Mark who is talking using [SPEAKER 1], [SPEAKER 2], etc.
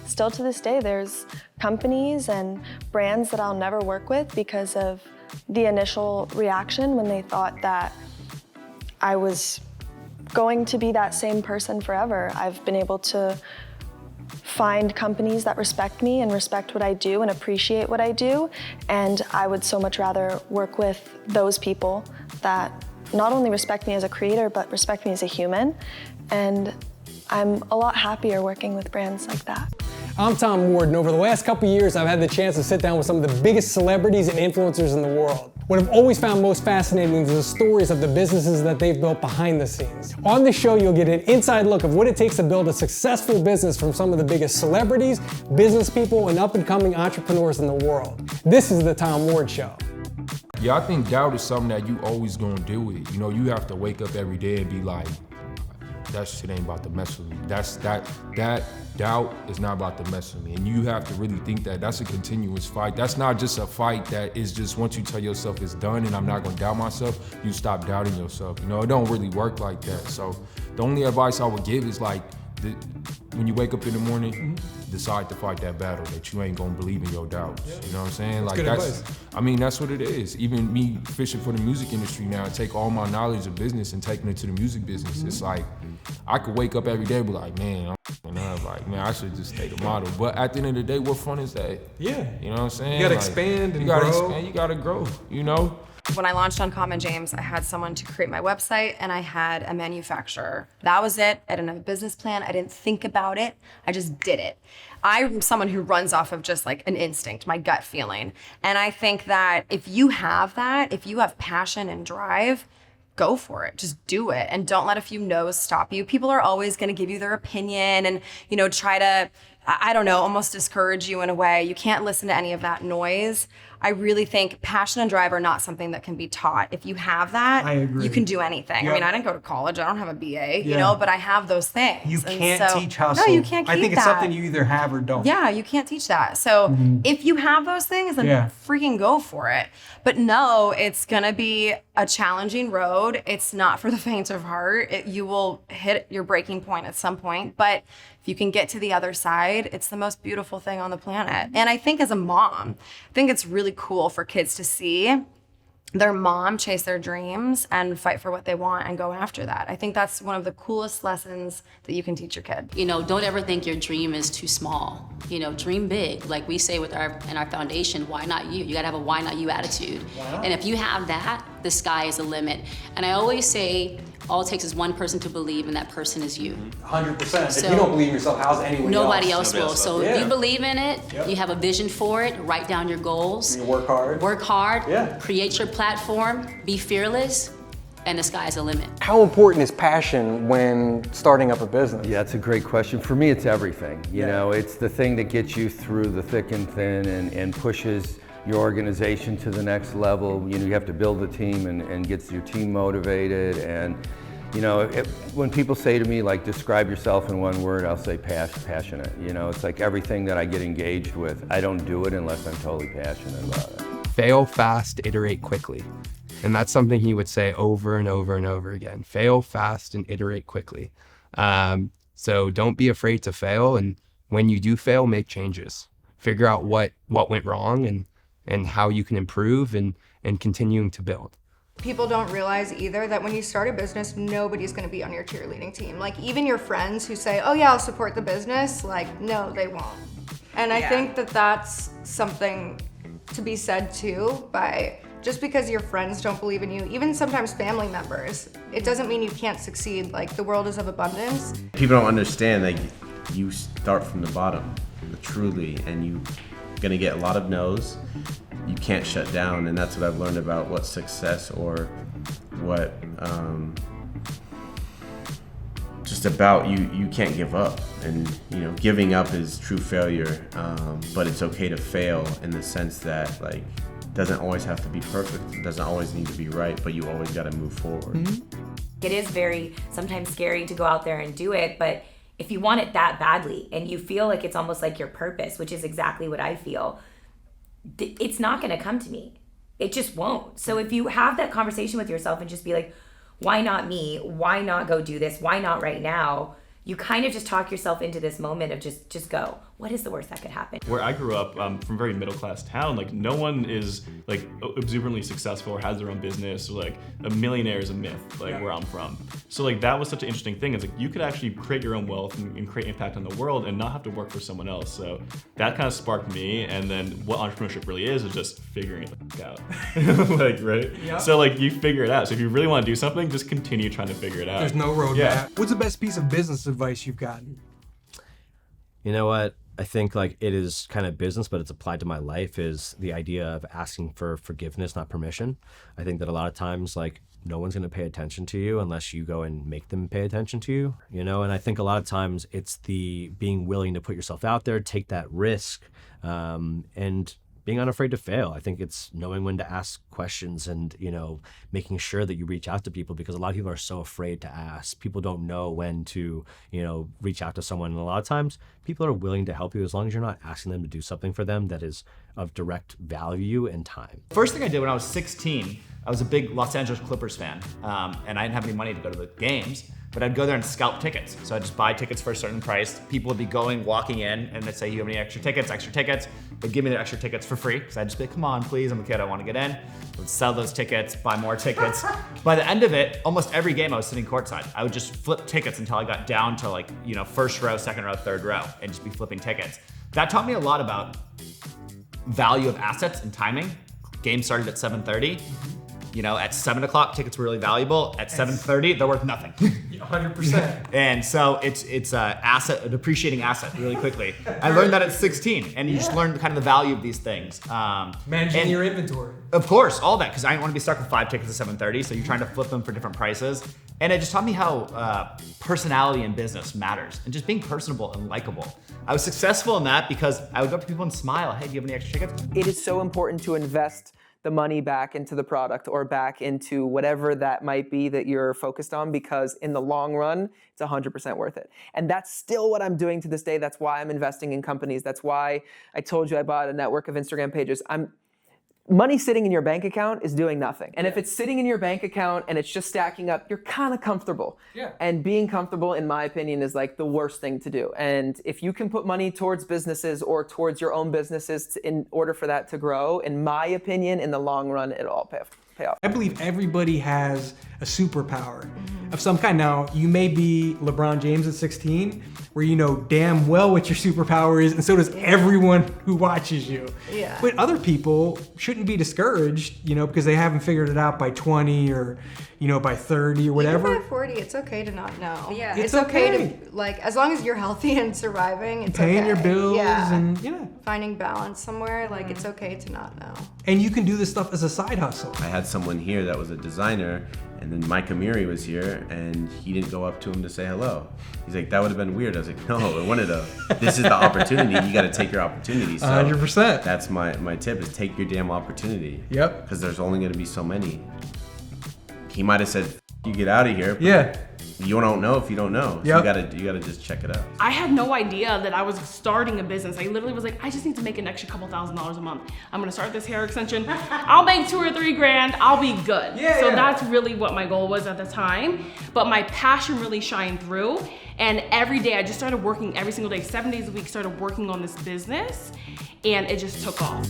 [SPEAKER 1] still to this day, there's companies and brands that I'll never work with because of the initial reaction when they thought that I was going to be that same person forever. I've been able to find companies that respect me and respect what I do and appreciate what I do, and I would so much rather work with those people that not only respect me as a creator, but respect me as a human, and I'm a lot happier working with brands like that.
[SPEAKER 2] I'm Tom Ward, and over the last couple years, I've had the chance to sit down with some of the biggest celebrities and influencers in the world. What I've always found most fascinating is the stories of the businesses that they've built behind the scenes. On this show, you'll get an inside look of what it takes to build a successful business from some of the biggest celebrities, business people, and up-and-coming entrepreneurs in the world. This is the Tom Ward Show.
[SPEAKER 3] Yeah, I think doubt is something that you always gonna deal with. You know, you have to wake up every day and be like, that shit ain't about to mess with me. That doubt is not about to mess with me. And you have to really think that that's a continuous fight. That's not just a fight that is just once you tell yourself it's done and I'm not gonna doubt myself, you stop doubting yourself. You know, it don't really work like that. So the only advice I would give is like, when you wake up in the morning, decide to fight that battle, that you ain't gonna believe in your doubts. Yeah. You know what I'm saying?
[SPEAKER 2] That's good advice.
[SPEAKER 3] I mean, that's what it is. Even me fishing for the music industry now, I take all my knowledge of business and taking it to the music business. It's like, I could wake up every day and be like, man, I should just stay the model. But at the end of the day, what fun is that?
[SPEAKER 2] Yeah.
[SPEAKER 3] You know what I'm saying?
[SPEAKER 2] You gotta expand and
[SPEAKER 3] you gotta
[SPEAKER 2] grow.
[SPEAKER 3] Expand, you gotta grow, you know?
[SPEAKER 4] When I launched on Common James, I had someone to create my website and I had a manufacturer. That was it. I didn't have a business plan. I didn't think about it. I just did it. I'm someone who runs off of just like an instinct, my gut feeling. And I think that if you have that, if you have passion and drive, go for it. Just do it. And don't let a few no's stop you. People are always going to give you their opinion and, try to, I don't know, almost discourage you in a way. You can't listen to any of that noise. I really think passion and drive are not something that can be taught. If you have that,
[SPEAKER 2] I agree.
[SPEAKER 4] you can do anything.
[SPEAKER 2] Yep.
[SPEAKER 4] I mean, I didn't go to college. I don't have a BA, but I have those things.
[SPEAKER 2] You
[SPEAKER 4] And
[SPEAKER 2] can't
[SPEAKER 4] so-
[SPEAKER 2] teach hustle.
[SPEAKER 4] No, you can't keep
[SPEAKER 2] I think it's
[SPEAKER 4] that.
[SPEAKER 2] something you either have or don't.
[SPEAKER 4] Yeah, you can't teach that. So if you have those things, then freaking go for it. But no, it's gonna be a challenging road. It's not for the faint of heart. You will hit your breaking point at some point. But if you can get to the other side, it's the most beautiful thing on the planet. And I think as a mom, I think it's really cool for kids to see their mom chase their dreams and fight for what they want and go after that. I think that's one of the coolest lessons that you can teach your kid.
[SPEAKER 5] Don't ever think your dream is too small. Dream big. Like we say in our foundation, why not you? You gotta have a why not you attitude. Wow. And if you have that, the sky is the limit. And I always say, all it takes is one person to believe, and that person is you.
[SPEAKER 2] 100%.
[SPEAKER 5] So
[SPEAKER 2] if you don't believe in yourself, how's anyone
[SPEAKER 5] nobody
[SPEAKER 2] else?
[SPEAKER 5] else will. So if you believe in it, you have a vision for it, write down your goals.
[SPEAKER 2] You work hard.
[SPEAKER 5] Work hard, create your platform, be fearless, and the sky's the limit.
[SPEAKER 2] How important is passion when starting up a business?
[SPEAKER 6] Yeah, that's a great question. For me, it's everything. You know, it's the thing that gets you through the thick and thin and pushes your organization to the next level. You have to build a team and gets your team motivated. And when people say to me, like, describe yourself in one word, I'll say passionate. It's like everything that I get engaged with, I don't do it unless I'm totally passionate about it.
[SPEAKER 7] Fail fast, iterate quickly. And that's something he would say over and over and over again. Fail fast and iterate quickly. So don't be afraid to fail. And when you do fail, make changes. Figure out what went wrong and how you can improve and continuing to build.
[SPEAKER 8] People don't realize either that when you start a business, nobody's gonna be on your cheerleading team. Like even your friends who say, oh yeah, I'll support the business, like no, they won't. And I think that that's something to be said too, by just because your friends don't believe in you, even sometimes family members, it doesn't mean you can't succeed. Like the world is of abundance.
[SPEAKER 9] People don't understand that you start from the bottom, truly, and you're gonna get a lot of no's. You can't shut down, and that's what I've learned about what success or what just about you can't give up. And giving up is true failure, but it's okay to fail in the sense that like doesn't always have to be perfect, it doesn't always need to be right, but you always got to move forward.
[SPEAKER 10] It is very sometimes scary to go out there and do it, but if you want it that badly and you feel like it's almost like your purpose, which is exactly what I feel, it's not going to come to me. It just won't. So if you have that conversation with yourself and just be like, why not me? Why not go do this? Why not right now? You kind of just talk yourself into this moment of just go. what is the worst that could happen?
[SPEAKER 11] Where I grew up, from a very middle class town, like no one is like exuberantly successful or has their own business, or like a millionaire is a myth, like where I'm from. So like that was such an interesting thing. It's like you could actually create your own wealth and create impact on the world and not have to work for someone else. So that kind of sparked me. And then what entrepreneurship really is just figuring it out. Like, right? Yeah. So like you figure it out. So if you really want to do something, just continue trying to figure it out.
[SPEAKER 2] There's no roadmap.
[SPEAKER 11] Yeah.
[SPEAKER 2] What's the best piece of business advice you've gotten?
[SPEAKER 12] You know what? I think like it is kind of business, but it's applied to my life, is the idea of asking for forgiveness, not permission. I think that a lot of times like no one's going to pay attention to you unless you go and make them pay attention to you, you know? And I think a lot of times it's the being willing to put yourself out there, take that risk, and being unafraid to fail. I think it's knowing when to ask questions and, you know, making sure that you reach out to people, because a lot of people are so afraid to ask. People don't know when to, you know, reach out to someone. And a lot of times people are willing to help you as long as you're not asking them to do something for them that is of direct value and time.
[SPEAKER 13] First thing I did when I was 16, I was a big Los Angeles Clippers fan, and I didn't have any money to go to the games, but I'd go there and scalp tickets. So I'd just buy tickets for a certain price. People would be walking in, and they'd say, you have any extra tickets? They'd give me their extra tickets for free, because I'd just be like, come on, please, I'm a kid, I want to get in. I would sell those tickets, buy more tickets. By the end of it, almost every game I was sitting courtside. I would just flip tickets until I got down to like, you know, first row, second row, third row, and just be flipping tickets. That taught me a lot about value of assets and timing. Game started at 7:30. You know, at 7 o'clock, tickets were really valuable. At 7:30, they're worth nothing.
[SPEAKER 2] 100%.
[SPEAKER 13] And so it's a depreciating asset really quickly. I learned that at 16, and you just learn kind of the value of these things.
[SPEAKER 2] Managing your inventory.
[SPEAKER 13] Of course, all that, because I didn't want to be stuck with 5 tickets at 7:30, so you're trying to flip them for different prices. And it just taught me how personality in business matters, and just being personable and likable. I was successful in that because I would go up to people and smile. Hey, do you have any extra tickets?
[SPEAKER 14] It is so important to invest the money back into the product or back into whatever that might be that you're focused on, because in the long run, it's 100% worth it. And that's still what I'm doing to this day. That's why I'm investing in companies. That's why I told you I bought a network of Instagram pages. Money sitting in your bank account is doing nothing. And if it's sitting in your bank account and it's just stacking up, you're kind of comfortable.
[SPEAKER 2] Yeah.
[SPEAKER 14] And being comfortable, in my opinion, is like the worst thing to do. And if you can put money towards businesses or towards your own businesses in order for that to grow, in my opinion, in the long run, it'll all pay off.
[SPEAKER 2] I believe everybody has a superpower of some kind. Now, you may be LeBron James at 16, where you know damn well what your superpower is, and so does everyone who watches you.
[SPEAKER 8] Yeah.
[SPEAKER 2] But other people shouldn't be discouraged, you know, because they haven't figured it out by 20 or, you know, by 30 or whatever.
[SPEAKER 8] Even by 40, it's okay to not know.
[SPEAKER 10] Yeah.
[SPEAKER 8] It's okay to, like, as long as you're healthy and surviving, it's
[SPEAKER 2] Paying
[SPEAKER 8] okay.
[SPEAKER 2] your bills
[SPEAKER 8] Yeah.
[SPEAKER 2] and, you know.
[SPEAKER 8] Finding balance somewhere, like, it's okay to not know.
[SPEAKER 2] And you can do this stuff as a side hustle.
[SPEAKER 9] I had someone here that was a designer, and then Mike Amiri was here, and he didn't go up to him to say hello. He's like, that would have been weird. I was like, no, I wanted to. This is the opportunity. You got to take your opportunity. So
[SPEAKER 2] 100%.
[SPEAKER 9] That's my tip, is take your damn opportunity.
[SPEAKER 2] Yep.
[SPEAKER 9] Because there's only going to be so many. He might have said, you get out of here. But
[SPEAKER 2] Yeah.
[SPEAKER 9] You don't know if you don't know. So
[SPEAKER 2] Yep.
[SPEAKER 9] you gotta just check it out.
[SPEAKER 15] I had no idea that I was starting a business. I literally was like, I just need to make an extra couple $1,000s a month. I'm gonna start this hair extension. I'll make 2 or 3 grand. I'll be good.
[SPEAKER 2] Yeah,
[SPEAKER 15] so
[SPEAKER 2] yeah.
[SPEAKER 15] that's really what my goal was at the time. But my passion really shined through. And every day I just started working every single day, 7 days a week, started working on this business, and it just took off.